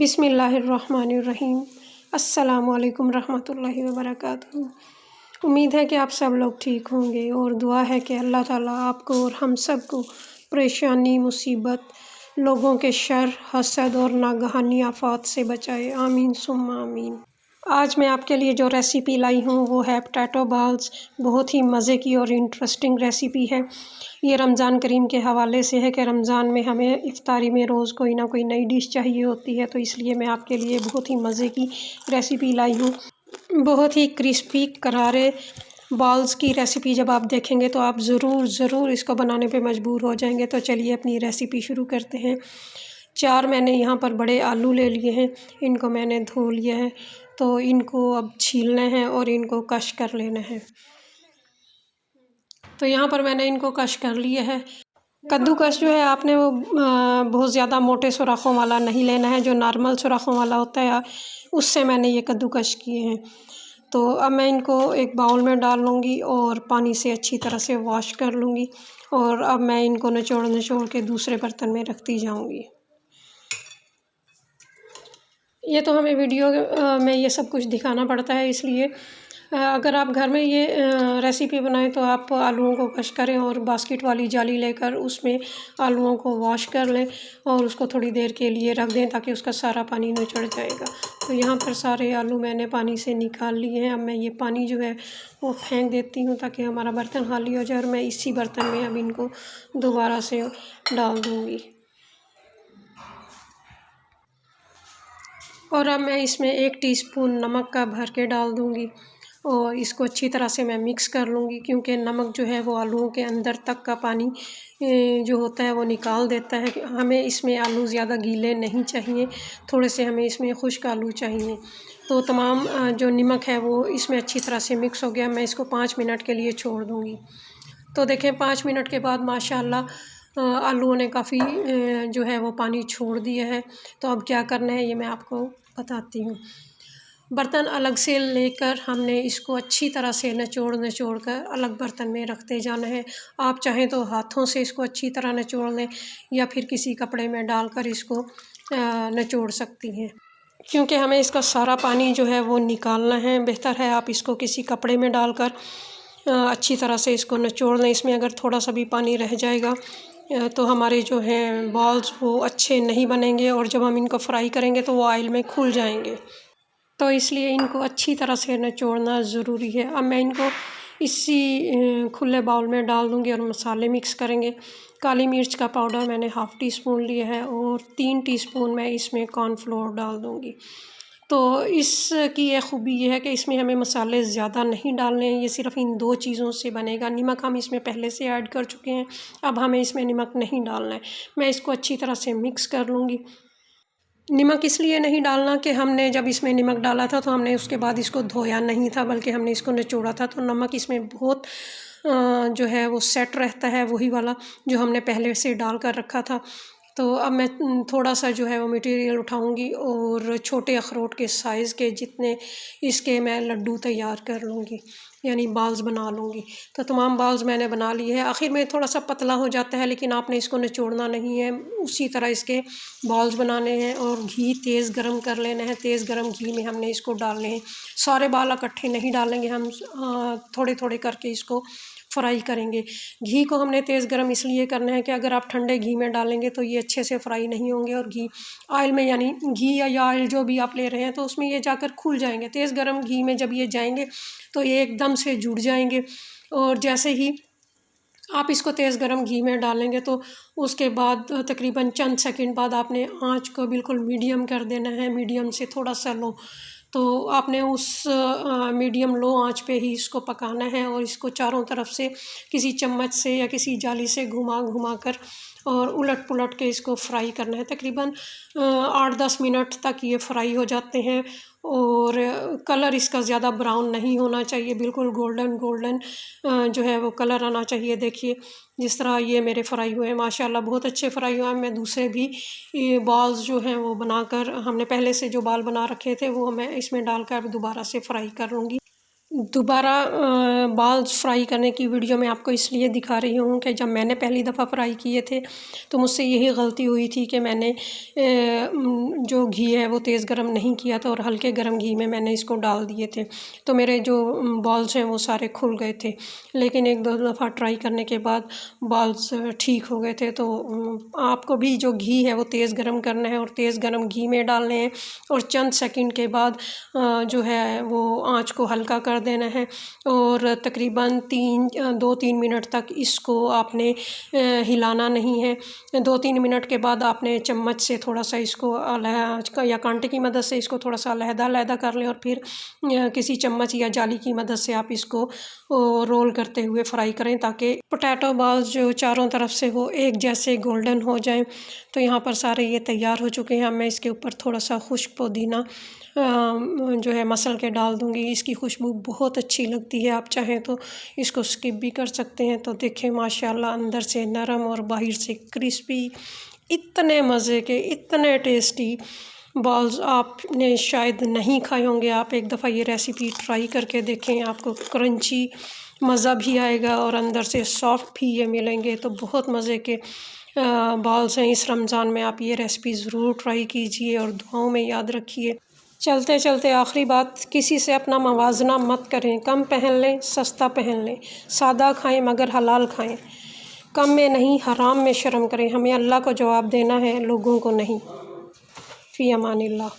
बिस्मिल्लाहिर्रहमानिर्रहीम। अस्सलामुअलैकुम रहमतुल्लाहि व बरकातुहू। उम्मीद है कि आप सब लोग ठीक होंगे और दुआ है कि अल्लाह ताला आपको और हम सब को परेशानी, मुसीबत, लोगों के शर, हसद और नागहानी आफात से बचाए। आमीन सुम्मा आमीन। आज मैं आपके लिए जो रेसिपी लाई हूँ वो है पोटैटो बॉल्स। बहुत ही मज़े की और इंटरेस्टिंग रेसिपी है। ये रमज़ान करीम के हवाले से है कि रमज़ान में हमें इफ्तारी में रोज़ कोई ना कोई नई डिश चाहिए होती है, तो इसलिए मैं आपके लिए बहुत ही मज़े की रेसिपी लाई हूँ। बहुत ही क्रिस्पी करारे बॉल्स की रेसिपी जब आप देखेंगे तो आप ज़रूर इसको बनाने पे मजबूर हो जाएंगे। तो चलिए अपनी रेसिपी शुरू करते हैं। 4 मैंने यहाँ पर बड़े आलू ले लिए हैं, इनको मैंने धो लिया है। तो इनको अब छीलना है और इनको कश कर लेना है। तो यहाँ पर मैंने इनको कश कर लिया है। कद्दूकस जो है आपने वो बहुत ज़्यादा मोटे सुराखों वाला नहीं लेना है, जो नॉर्मल सुराखों वाला होता है उससे मैंने ये कद्दूकस किए हैं। तो अब मैं इनको एक बाउल में डाल लूँगी और पानी से अच्छी तरह से वॉश कर लूँगी और अब मैं इनको निचोड़ के दूसरे बर्तन में रखती जाऊँगी। ये तो हमें वीडियो में ये सब कुछ दिखाना पड़ता है, इसलिए अगर आप घर में ये रेसिपी बनाएं तो आप आलूओं को कश करें और बास्केट वाली जाली लेकर उसमें आलूओं को वॉश कर लें और उसको थोड़ी देर के लिए रख दें ताकि उसका सारा पानी निचड़ जाएगा। तो यहाँ पर सारे आलू मैंने पानी से निकाल लिए हैं। अब मैं ये पानी जो है वो फेंक देती हूँ ताकि हमारा बर्तन खाली हो जाए और मैं इसी बर्तन में अब इनको दोबारा से डाल दूँगी। और अब मैं इसमें 1 टीस्पून नमक का भर के डाल दूँगी और इसको अच्छी तरह से मैं मिक्स कर लूँगी, क्योंकि नमक जो है वो आलूओं के अंदर तक का पानी जो होता है वो निकाल देता है। हमें इसमें आलू ज़्यादा गीले नहीं चाहिए, थोड़े से हमें इसमें खुश्क आलू चाहिए। तो तमाम जो नमक है वो इसमें अच्छी तरह से मिक्स हो गया। मैं इसको 5 मिनट के लिए छोड़ दूँगी। तो देखें 5 मिनट के बाद माशाल्लाह आलूओं ने काफ़ी जो है वो पानी छोड़ दिया है। तो अब क्या करना है ये मैं आपको बताती हूँ। बर्तन अलग से लेकर हमने इसको अच्छी तरह से निचोड़ कर अलग बर्तन में रखते जाना है। आप चाहें तो हाथों से इसको अच्छी तरह निचोड़ लें या फिर किसी कपड़े में डालकर इसको निचोड़ सकती हैं, क्योंकि हमें इसका सारा पानी जो है वो निकालना है। बेहतर है आप इसको किसी कपड़े में डालकर अच्छी तरह से इसको निचोड़ लें। इसमें अगर थोड़ा सा भी पानी रह जाएगा तो हमारे जो हैं बॉल्स वो अच्छे नहीं बनेंगे और जब हम इनको फ्राई करेंगे तो वो ऑयल में खुल जाएंगे। तो इसलिए इनको अच्छी तरह से निचोड़ना ज़रूरी है। अब मैं इनको इसी खुले बाउल में डाल दूँगी और मसाले मिक्स करेंगे। काली मिर्च का पाउडर मैंने ½ टीस्पून लिया है और 3 टीस्पून मैं इसमें कॉर्नफ्लोर डाल दूँगी। तो इसकी एक ख़ूबी ये है कि इसमें हमें मसाले ज़्यादा नहीं डालने हैं, ये सिर्फ़ इन 2 चीज़ों से बनेगा। नमक हम इसमें पहले से ऐड कर चुके हैं, अब हमें इसमें नमक नहीं डालना है। मैं इसको अच्छी तरह से मिक्स कर लूँगी। नमक इसलिए नहीं डालना कि हमने जब इसमें नमक डाला था तो हमने उसके बाद इसको धोया नहीं था, बल्कि हमने इसको निचोड़ा था। तो नमक इसमें बहुत जो है वो सेट रहता है, वही वाला जो हमने पहले से डाल कर रखा था। तो अब मैं थोड़ा सा जो है वो मटेरियल उठाऊँगी और छोटे अखरोट के साइज़ के जितने इसके मैं लड्डू तैयार कर लूँगी, यानी बॉल्स बना लूँगी। तो तमाम बॉल्स मैंने बना लिए हैं। आखिर में थोड़ा सा पतला हो जाता है, लेकिन आपने इसको निचोड़ना नहीं है, उसी तरह इसके बॉल्स बनाने हैं। और घी तेज़ गरम कर लेना है, तेज़ गरम घी में हमने इसको डालने हैं। सारे बाल इकट्ठे नहीं डालेंगे हम, थोड़े थोड़े करके इसको फ्राई करेंगे। घी को हमने तेज़ गरम इसलिए करना है कि अगर आप ठंडे घी में डालेंगे तो ये अच्छे से फ्राई नहीं होंगे और घी ऑयल में, यानी घी या ऑयल जो भी आप ले रहे हैं, तो उसमें ये जाकर खुल जाएंगे। तेज़ गरम घी में जब ये जाएंगे तो ये एकदम से जुड़ जाएंगे और जैसे ही आप इसको तेज़ गरम घी में डालेंगे तो उसके बाद तकरीबन चंद सेकंड बाद आपने आँच को बिल्कुल मीडियम कर देना है, मीडियम से थोड़ा सा लो। तो आपने उस मीडियम लो आंच पे ही इसको पकाना है और इसको चारों तरफ से किसी चम्मच से या किसी जाली से घुमा कर और उलट पुलट के इसको फ्राई करना है। तकरीबन 8-10 मिनट तक ये फ्राई हो जाते हैं और कलर इसका ज़्यादा ब्राउन नहीं होना चाहिए, बिल्कुल गोल्डन जो है वो कलर आना चाहिए। देखिए जिस तरह ये मेरे फ्राई हुए हैं, माशाल्लाह बहुत अच्छे फ्राई हुए हैं। मैं दूसरे भी ये बॉल्स जो हैं वो बनाकर, हमने पहले से जो बॉल बना रखे थे वो मैं इसमें डालकर दोबारा से फ्राई कर लूँगी। दोबारा बाल्स फ्राई करने की वीडियो मैं आपको इसलिए दिखा रही हूँ कि जब मैंने पहली दफ़ा फ्राई किए थे तो मुझसे यही गलती हुई थी कि मैंने जो घी है वो तेज़ गरम नहीं किया था और हल्के गरम घी में मैंने इसको डाल दिए थे, तो मेरे जो बॉल्स हैं वो सारे खुल गए थे। लेकिन एक दो दफ़ा ट्राई करने के बाद बॉल्स ठीक हो गए थे। तो आपको भी जो घी है वो तेज़ गरम करना है और तेज़ गरम घी में डालने हैं और चंद सेकंड के बाद जो है वो आँच को हल्का कर देना है और तकरीबन 2-3 मिनट तक इसको आपने हिलाना नहीं है। 2-3 मिनट के बाद आपने चम्मच से थोड़ा सा इसको या कांटे की मदद से इसको थोड़ा सा अलहदा कर लें और फिर किसी चम्मच या जाली की मदद से आप इसको रोल करते हुए फ्राई करें ताकि पोटैटो बॉल्स जो चारों तरफ से वो एक जैसे गोल्डन हो जाएं। तो यहाँ पर सारे ये तैयार हो चुके हैं। अब मैं इसके ऊपर थोड़ा सा खुश्क पुदीना जो है मसल के डाल दूँगी। इसकी खुशबू बहुत अच्छी लगती है, आप चाहें तो इसको स्किप भी कर सकते हैं। तो देखें माशाल्लाह अंदर से नरम और बाहर से क्रिस्पी, इतने मज़े के, इतने टेस्टी बॉल्स आपने शायद नहीं खाए होंगे। आप एक दफ़ा ये रेसिपी ट्राई करके देखें, आपको क्रंची मज़ा भी आएगा और अंदर से सॉफ्ट भी ये मिलेंगे। तो बहुत मज़े के बॉल्स हैं। इस रमज़ान में आप ये रेसिपी ज़रूर ट्राई कीजिए और दुआओं में याद रखिए। चलते चलते आखिरी बात, किसी से अपना मवाजना मत करें। कम पहन लें, सस्ता पहन लें, सादा खाएं मगर हलाल खाएं। कम में नहीं, हराम में शर्म करें। हमें अल्लाह को जवाब देना है, लोगों को नहीं। फ़ी अमानिल्लाह।